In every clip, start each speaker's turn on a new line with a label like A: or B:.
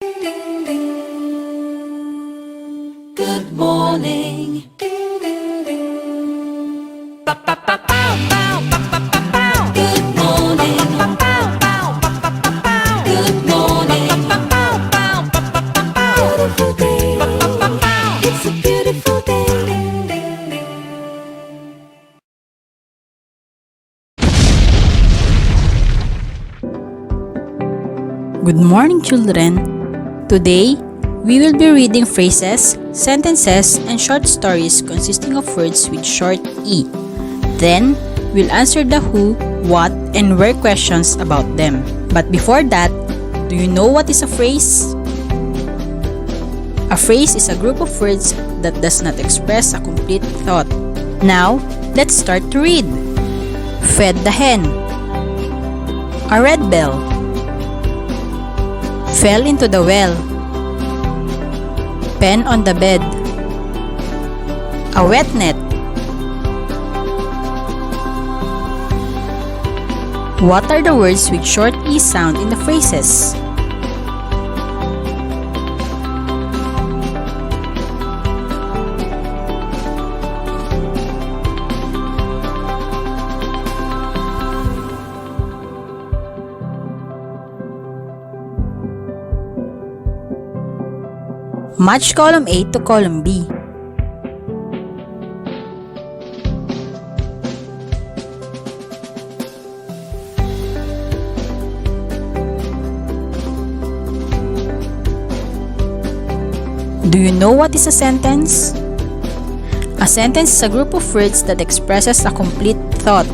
A: Good morning. Good morning. Good morning. Beautiful day. It's a beautiful day.
B: Good morning, children. Today, we will be reading phrases, sentences, and short stories consisting of words with short E. Then, we'll answer the who, what, and where questions about them. But before that, do you know what is a phrase? A phrase is a group of words that does not express a complete thought. Now, let's start to read. Fed the hen. A red bell. Fell into the well. Pen on the bed. A wet net. What are the words with short E sound in the phrases? Match column A to column B. Do you know what is a sentence? A sentence is a group of words that expresses a complete thought.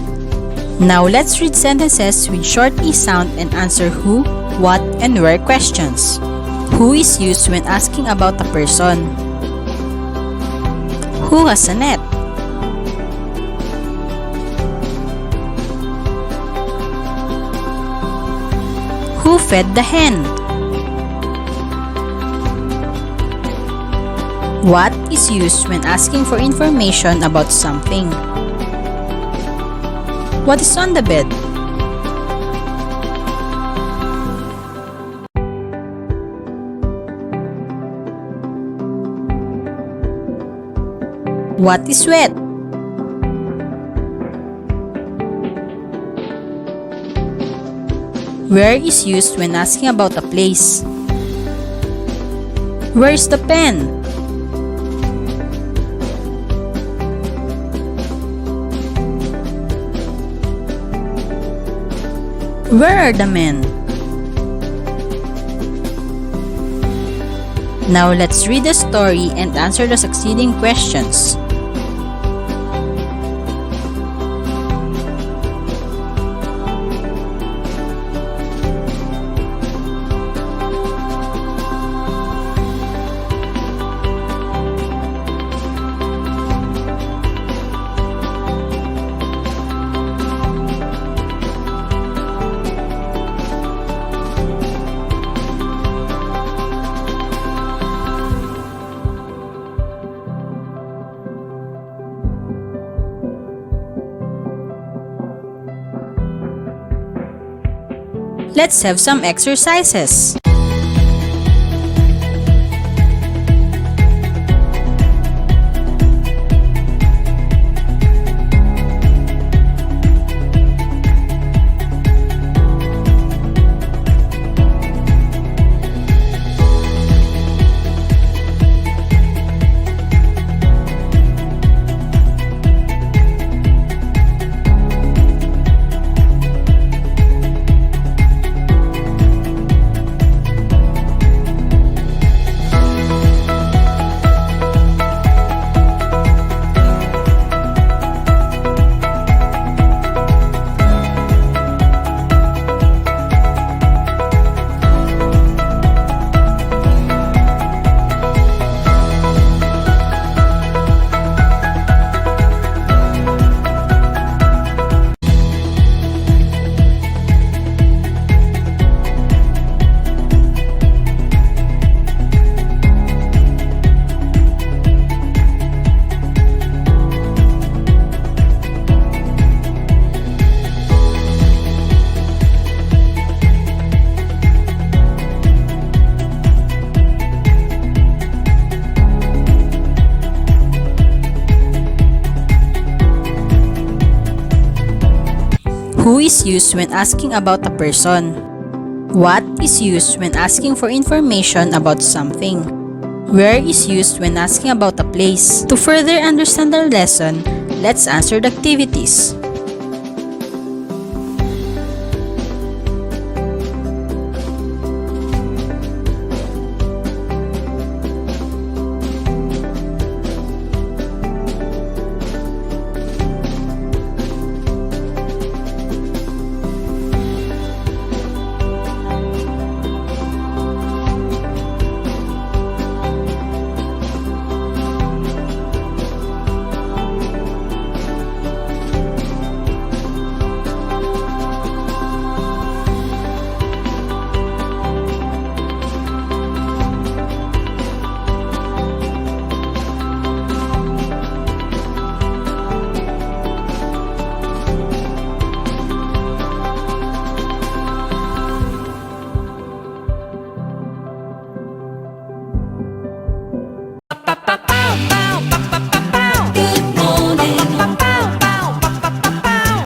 B: Now let's read sentences with short E sound and answer who, what, and where questions. Who is used when asking about a person? Who has a net? Who fed the hen? What is used when asking for information about something? What is on the bed? What is wet? Where is used when asking about a place? Where is the pen? Where are the men? Now let's read the story and answer the succeeding questions. Let's have some exercises. Who is used when asking about a person? What is used when asking for information about something? Where is used when asking about a place? To further understand our lesson, let's answer the activities.